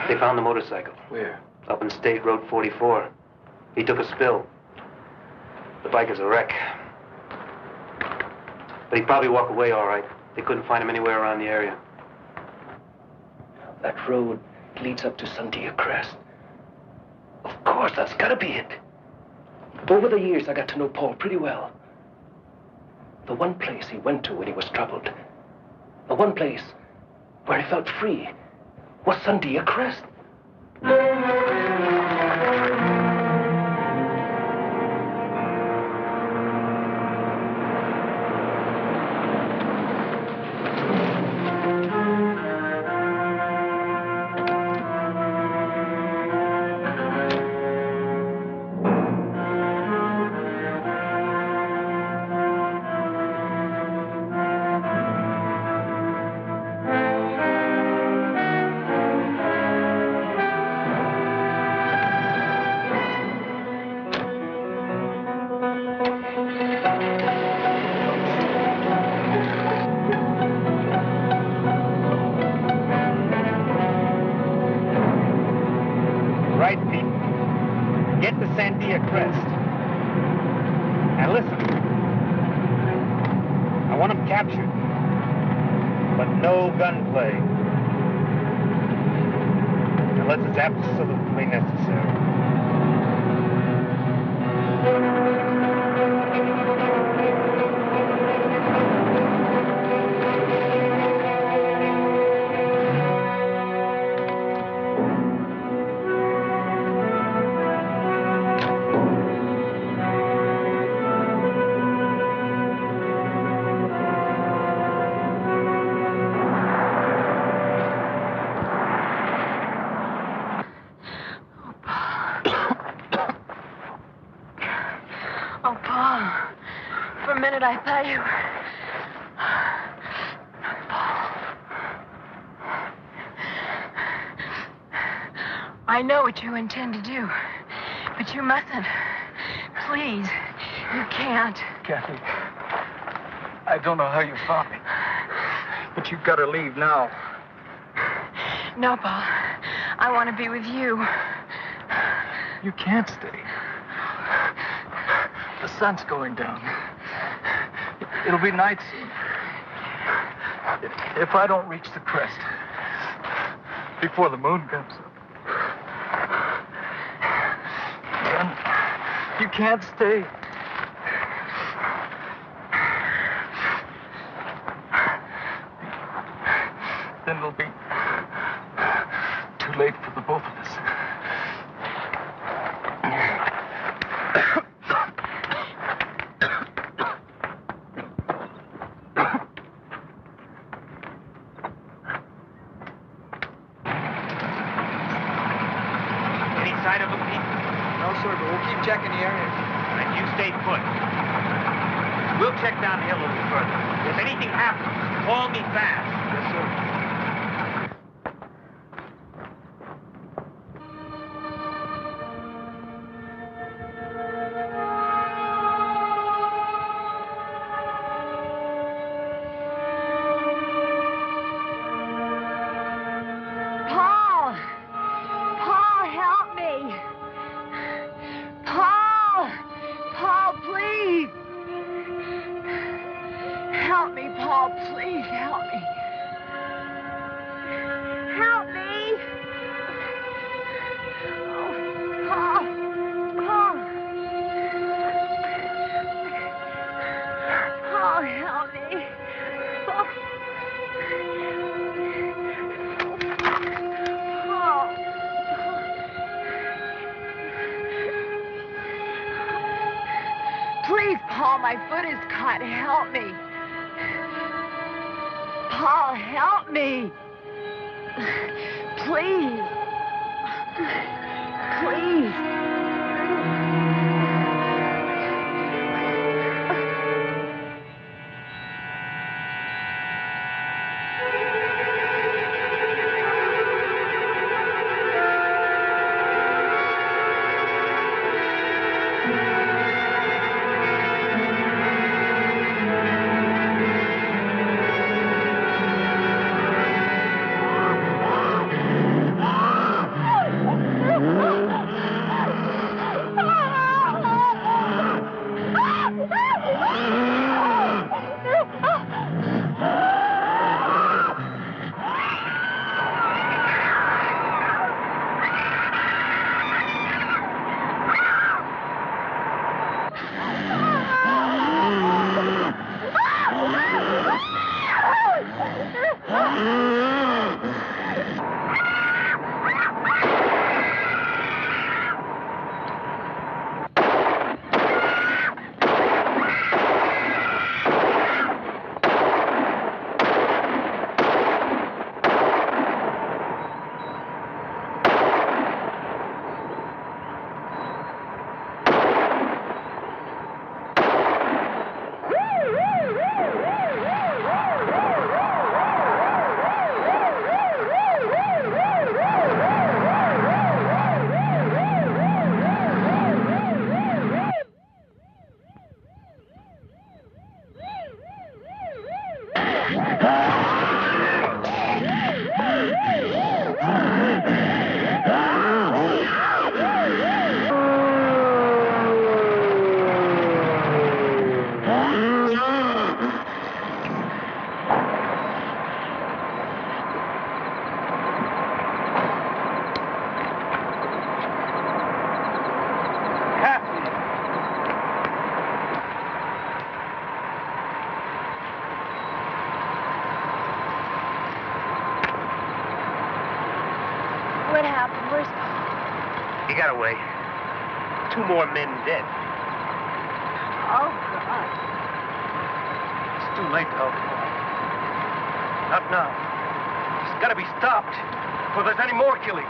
They found the motorcycle. Where? Up in State Road 44. He took a spill. The bike is a wreck. But he'd probably walk away all right. They couldn't find him anywhere around the area. That road leads up to Sandia Crest. Of course, that's gotta be it. Over the years, I got to know Paul pretty well. The one place he went to when he was troubled, the one place where he felt free, was Sandia Crest. I thought you were... I know what you intend to do, but you mustn't. Please, you can't. Kathy, I don't know how you found me, but you've got to leave now. No, Paul. I want to be with you. You can't stay. The sun's going down. It'll be night soon. If I don't reach the crest before the moon comes up, then you can't stay. Then it'll be too late for the both of us. Any sign of them, Pete? No, sir, but we'll keep checking the area. Then you stay put. We'll check down the hill a little further. If anything happens, call me fast. Yes, sir. Paul! Paul, help me! Paul! Paul, please! Help me, Paul, please help me. Help me! Oh, Paul! Paul! Paul, help me! Paul! Paul! Please, Paul, my foot is caught. Help me. Paul, help me. Please. Please. What happened? Where's Paul? He got away. 2 more men dead. Oh, God. It's too late to help him. Not now. He's got to be stopped before there's any more killing.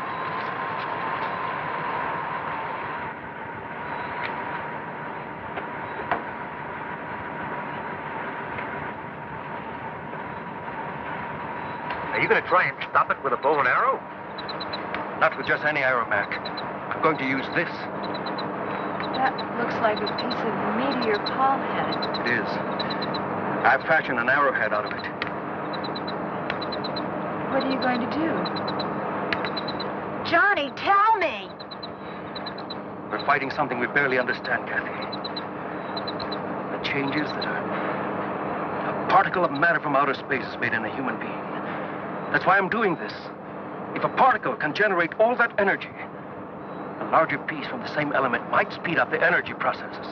Are you going to try and stop it with a bow and arrow? Not with just any aeromac. I'm going to use this. That looks like a piece of meteor Paul had. It is. I've fashioned an arrowhead out of it. What are you going to do? Johnny, tell me! We're fighting something we barely understand, Kathy. The changes that a particle of matter from outer space has made in a human being. That's why I'm doing this. If a particle can generate all that energy, a larger piece from the same element might speed up the energy processes.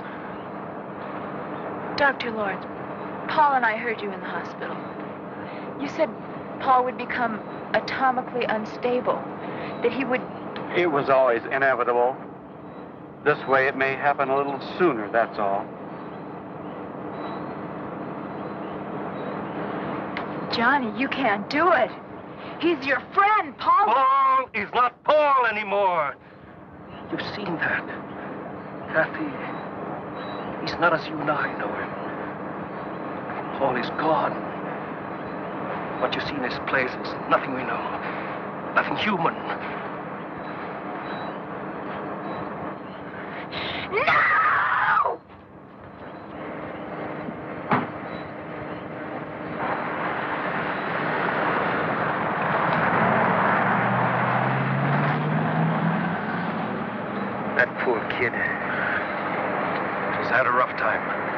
Dr. Lawrence, Paul and I heard you in the hospital. You said Paul would become atomically unstable, that he would... It was always inevitable. This way it may happen a little sooner, that's all. Johnny, you can't do it. He's your friend, Paul. Paul is not Paul anymore. You've seen that. Kathy, he's not as you and I know him. Paul is gone. What you see in this place is nothing we know. Nothing human. No! That poor kid. He's had a rough time.